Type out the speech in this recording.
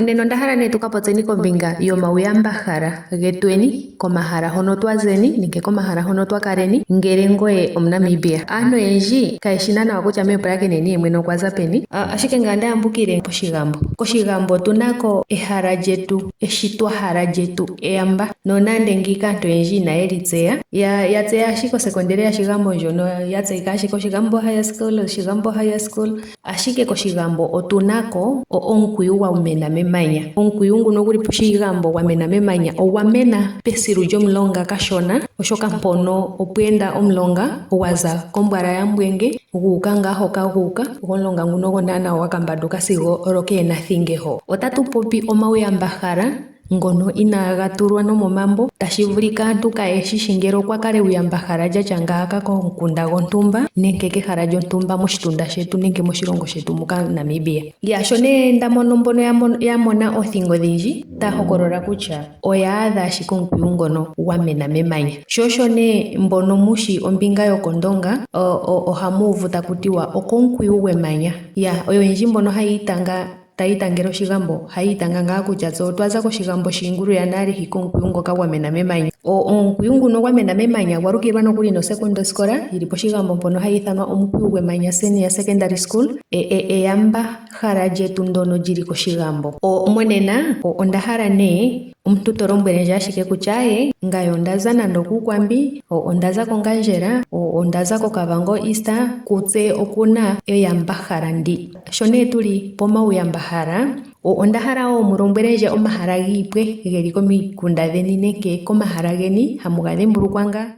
Neno ndahala ne tukapopyeni kombinga yomauyambahala getweni komahala hono twazeni nenge komahala hono twakaleni ngele ngoye omuNamibia. Aantu oyendji kayeshi nawa kutya meepulakeni yemwene okwaza peni, ashike ngame ndayambukile kOshigambo. KOshigambo otunako ehala lyetu, eshitwahala lyetu eyamba, nonande ngiika aantu oyendji inaye li tseya, ya tseya ashike osekondari yaShigambo ndjono ya tseyika ashike Oshigambo High School, ashike kOshigambo otunako omukwiyu gwa mena memanya. Omukwiyu nguno guli pOshigambo gwa mena memanya ogwa mena pesilu lyomulonga kashona, oshoka mpono opweenda omulonga gwaza kombwala yaMbwenge guuka ngaa hoka guuka, gomulonga nguno ogo naana gwa kambanduka sigo keena thinge ho. Otatu popi omauyambahala ngono inaaga tulwa nomomambo, tashi vulika aantu kayeshishi ngele okwa kale uyambahala lyatya ngaaka komukunda gontumba nenge kehala lyontumba moshitunda shetu nenge moshilongo shetu muka Namibia. Sho nee ndamono mbono ya mona oothingo odhindji taya hokolola kutya oya adha ashike omukwiyu ngono gwa mena memanya. Sho nee mbono mushi ombinga yokOndonga ohamu uvu taku tiwa okomukwiyu gwemanya. Oyendji mbono tayi itangela Oshigambo hayi itanga ngaa kutya tse otwaza kOshigambo shiingulu yanale hiko omukwiyu ngoka gwa mena memanya. Omukwiyu nguno gwa mena memanya gwa lukilwa nokuli no-secondary school yili pOshigambo mpono hayi ithanwa omukwiyu gwemanya Senior Secondary School, eyambahala lyetu ndono lili kOshigambo. Monena ondahala nee omuntu to lombwelendje ashike kutya ngaye ondaza nando kuukwambi, ondaza koNgandjera, ondaza koKavango East, kutse okuna eyambahala ndi. Sho nee tuli pomauyambahala, ondahala wo mulombwelendje omahala giipwe geli komikunda dheni nenge komahala geni hamu ga dhimbulukwa ngaa.